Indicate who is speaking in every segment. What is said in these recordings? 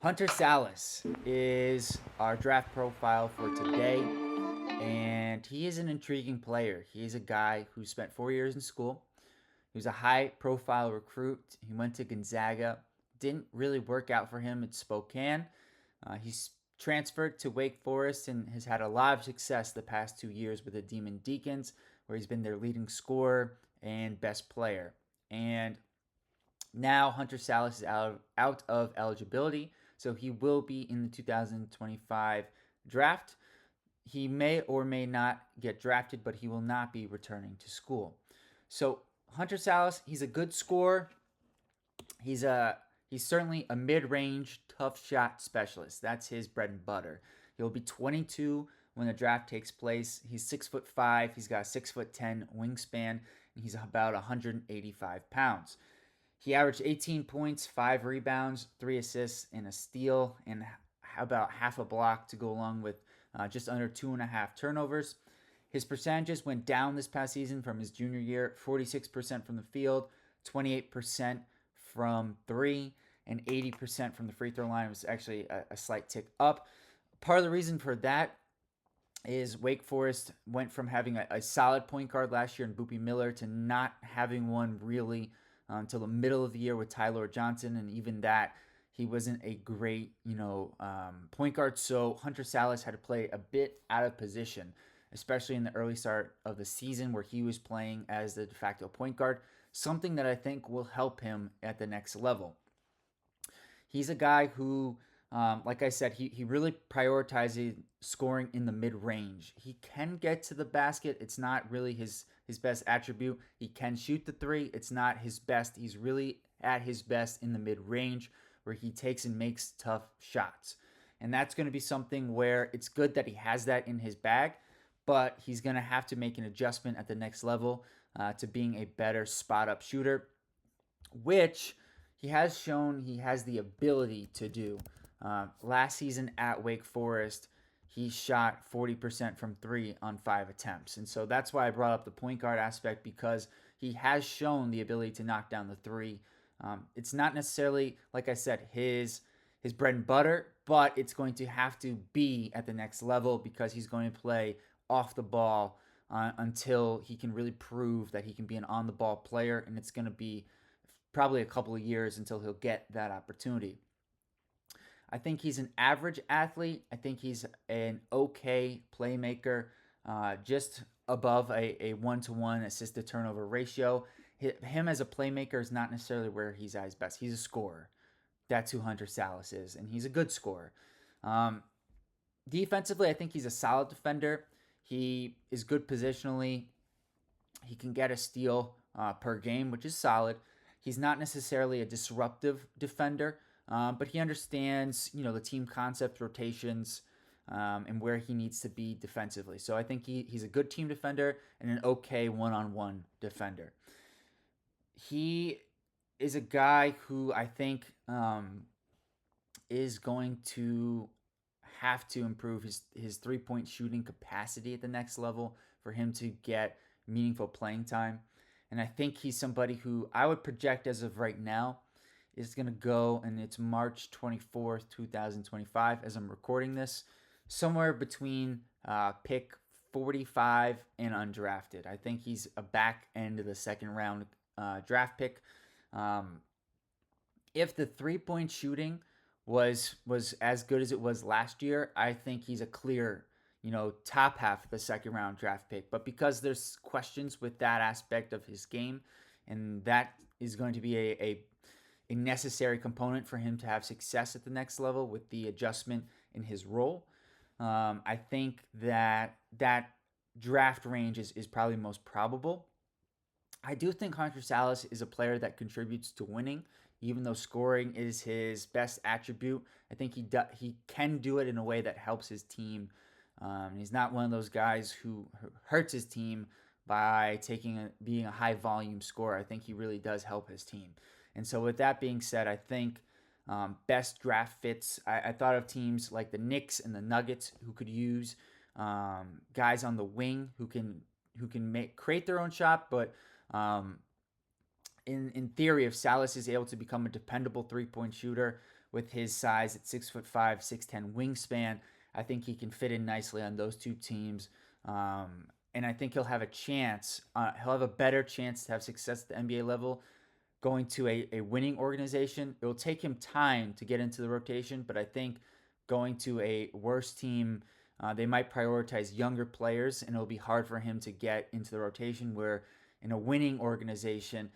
Speaker 1: Hunter Sallis is our draft profile for today, and he is an intriguing player. He is a guy who spent 4 years in school. He was a high profile recruit. He went to Gonzaga. Didn't really work out for him at Spokane. He's transferred to Wake Forest and has had a lot of success the past 2 years with the Demon Deacons, where he's been their leading scorer and best player. And now Hunter Sallis is out of eligibility, so he will be in the 2025 draft. He may or may not get drafted, but he will not be returning to school. So Hunter Sallis, he's a good scorer. He's a he's certainly a mid-range tough shot specialist. That's his bread and butter. He'll be 22 when the draft takes place. He's 6'5". He's got a 6'10" wingspan, and he's about 185 pounds. He averaged 18 points, 5 rebounds, 3 assists, and a steal, and about half a block to go along with just under 2.5 turnovers. His percentages went down this past season from his junior year: 46% from the field, 28% from three, and 80% from the free throw line. It was actually a slight tick up. Part of the reason for that is Wake Forest went from having a solid point guard last year in Boopie Miller to not having one really until the middle of the year with Tyler Johnson, and even that, he wasn't a great, point guard. So Hunter Sallis had to play a bit out of position, especially in the early start of the season where he was playing as the de facto point guard, something that I think will help him at the next level. He's a guy who, like I said, he really prioritizes scoring in the mid range. He can get to the basket. It's not really his best attribute. He can shoot the three. It's not his best. He's really at his best in the mid range where he takes and makes tough shots. And that's going to be something where it's good that he has that in his bag, but he's going to have to make an adjustment at the next level to being a better spot up shooter, which he has shown he has the ability to do. Last season at Wake Forest, he shot 40% from three on 5 attempts. And so that's why I brought up the point guard aspect, because he has shown the ability to knock down the three. It's not necessarily, like I said, his bread and butter, but it's going to have to be at the next level because he's going to play off the ball until he can really prove that he can be an on the ball player. And it's going to be probably a couple of years until he'll get that opportunity. I think he's an average athlete. I think he's an okay playmaker, just above a 1-to-1 assist to turnover ratio. Him as a playmaker is not necessarily where he's at his best. He's a scorer. That's who Hunter Sallis is, and he's a good scorer. Um, Defensively, I think he's a solid defender. He is good positionally. He can get a steal per game, which is solid. He's not necessarily a disruptive defender, but he understands, the team concept, rotations, and where he needs to be defensively. So I think he's a good team defender and an okay one-on-one defender. He is a guy who I think is going to have to improve his 3 point shooting capacity at the next level for him to get meaningful playing time. And I think he's somebody who I would project as of right now is going to go, and it's March 24th, 2025, as I'm recording this, somewhere between pick 45 and undrafted. I think he's a back end of the second round draft pick. If the 3 point shooting was as good as it was last year, I think he's a clear, top half of the second round draft pick. But because there's questions with that aspect of his game, and that is going to be a necessary component for him to have success at the next level with the adjustment in his role, I think that draft range is probably most probable. I do think Hunter Sallis is a player that contributes to winning, even though scoring is his best attribute. I think he can do it in a way that helps his team. He's not one of those guys who hurts his team by being a high volume scorer. I think he really does help his team. And so, with that being said, I think best draft fits. I thought of teams like the Knicks and the Nuggets who could use guys on the wing who can create their own shot, but in theory, if Sallis is able to become a dependable 3 point shooter with his size at 6'5", 6'10" wingspan. I think he can fit in nicely on those two teams. And I think he'll have a chance. He'll have a better chance to have success at the NBA level going to a winning organization. It will take him time to get into the rotation, but I think going to a worse team, they might prioritize younger players, and it'll be hard for him to get into the rotation. Where in a winning organization,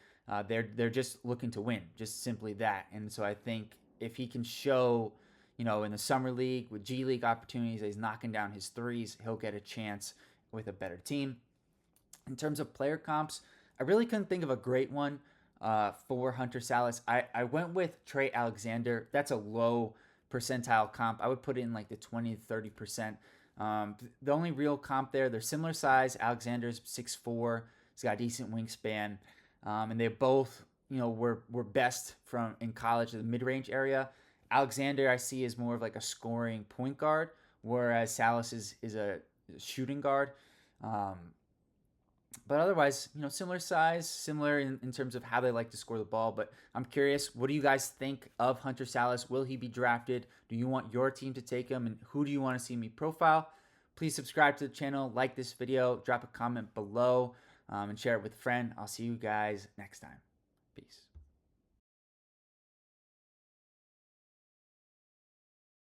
Speaker 1: they're just looking to win, just simply that. And so I think if he can show, in the summer league with G League opportunities, he's knocking down his threes, he'll get a chance with a better team. In terms of player comps, I really couldn't think of a great one for Hunter Sallis. I went with Trey Alexander. That's a low percentile comp. I would put it in like the 20 to 30%. The only real comp there, they're similar size. Alexander's 6'4". He's got a decent wingspan. And they both, were best from in college, the mid-range area. Alexander, I see, is more of like a scoring point guard, whereas Sallis is a shooting guard. But otherwise, similar size, similar in terms of how they like to score the ball. But I'm curious, what do you guys think of Hunter Sallis? Will he be drafted? Do you want your team to take him? And who do you want to see me profile? Please subscribe to the channel, like this video, drop a comment below, and share it with a friend. I'll see you guys next time. Peace.